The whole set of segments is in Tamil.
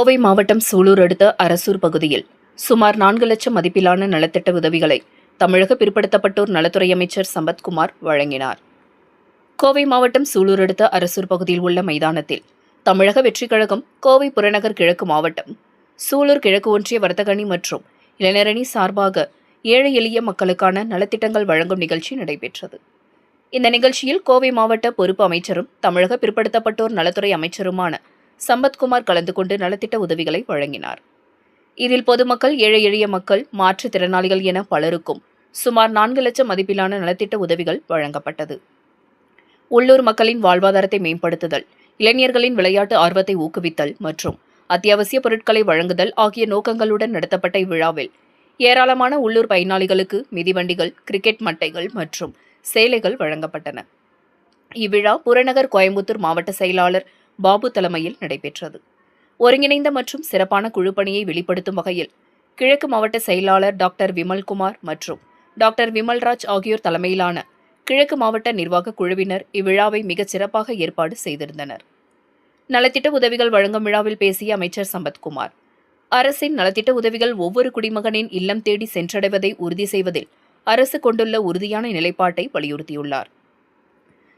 கோவை மாவட்டம் சூலூர் அடுத்த அரசூர் பகுதியில் சுமார் 4 லட்சம் மதிப்பிலான நலத்திட்ட உதவிகளை தமிழக பிற்படுத்தப்பட்டோர் நலத்துறை அமைச்சர் சம்பத்குமார் வழங்கினார். கோவை மாவட்டம் சூலூர் அடுத்த அரசூர் பகுதியில் உள்ள மைதானத்தில் தமிழக வெற்றிக் கழகம், கோவை புறநகர் கிழக்கு மாவட்டம், சூலூர் கிழக்கு ஒன்றிய வர்த்தகணி மற்றும் இளைஞரணி சார்பாக ஏழை எளிய மக்களுக்கான நலத்திட்டங்கள் வழங்கும் நிகழ்ச்சி நடைபெற்றது. இந்த நிகழ்ச்சியில் கோவை மாவட்ட பொறுப்பு அமைச்சரும் தமிழக பிற்படுத்தப்பட்டோர் நலத்துறை அமைச்சருமான சம்பத்குமார் கலந்து கொண்டு நலத்திட்ட உதவிகளை வழங்கினார். இதில் பொதுமக்கள், ஏழை எளிய மக்கள், மாற்றுத்திறனாளிகள் என பலருக்கும் சுமார் 4 லட்சம் மதிப்பிலான நலத்திட்ட உதவிகள் வழங்கப்பட்டது. உள்ளூர் மக்களின் வாழ்வாதாரத்தை மேம்படுத்துதல், இளைஞர்களின் விளையாட்டு ஆர்வத்தை ஊக்குவித்தல் மற்றும் அத்தியாவசிய பொருட்களை வழங்குதல் ஆகிய நோக்கங்களுடன் நடத்தப்பட்ட இவ்விழாவில் ஏராளமான உள்ளூர் பயனாளிகளுக்கு மிதிவண்டிகள், கிரிக்கெட் மட்டைகள் மற்றும் சேலைகள் வழங்கப்பட்டன. இவ்விழா புறநகர் கோயம்புத்தூர் மாவட்ட செயலாளர் பாபு தலைமையில் நடைபெற்றது. ஒருங்கிணைந்த மற்றும் சிறப்பான குழுப்பணியை வெளிப்படுத்தும் வகையில் கிழக்கு மாவட்ட செயலாளர் டாக்டர் விமல்குமார் மற்றும் டாக்டர் விமல்ராஜ் ஆகியோர் தலைமையிலான கிழக்கு மாவட்ட நிர்வாக குழுவினர் இவ்விழாவை மிகச் சிறப்பாக ஏற்பாடு செய்திருந்தனர். நலத்திட்ட உதவிகள் வழங்கும் விழாவில் பேசிய அமைச்சர் சம்பத்குமார், அரசின் நலத்திட்ட உதவிகள் ஒவ்வொரு குடிமகனின் இல்லம் தேடி சென்றடைவதை உறுதி செய்வதில் அரசு கொண்டுள்ள உறுதியான நிலைப்பாட்டை வலியுறுத்தியுள்ளார்.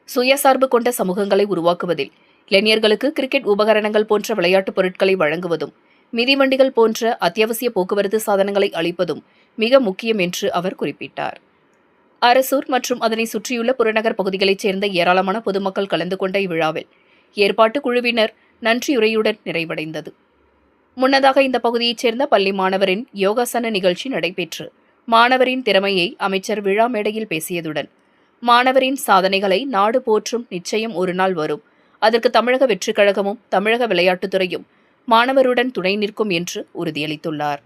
சுயசார்பு கொண்ட சமூகங்களை உருவாக்குவதில் இளைஞர்களுக்கு கிரிக்கெட் உபகரணங்கள் போன்ற விளையாட்டுப் பொருட்களை வழங்குவதும், மிதிவண்டிகள் போன்ற அத்தியாவசிய போக்குவரத்து சாதனங்களை அளிப்பதும் மிக முக்கியம் என்று அவர் குறிப்பிட்டார். அரசூர் மற்றும் அதனை சுற்றியுள்ள புறநகர் பகுதிகளைச் சேர்ந்த ஏராளமான பொதுமக்கள் கலந்து கொண்ட இவ்விழாவில் ஏற்பாட்டு குழுவினர் நன்றியுரையுடன் நிறைவடைந்தது. முன்னதாக இந்த பகுதியைச் சேர்ந்த பள்ளி மாணவரின் யோகாசன நிகழ்ச்சி நடைபெற்று மாணவரின் திறமையை அமைச்சர் விழா மேடையில் பேசியதுடன், மாணவரின் சாதனைகளை நாடு போற்றும், நிச்சயம் ஒரு நாள் வரும், அதற்கு தமிழக வெற்றிக் கழகமும் தமிழக விளையாட்டுத்துறையும் மாணவருடன் துணை நிற்கும் என்று உறுதியளித்துள்ளார்.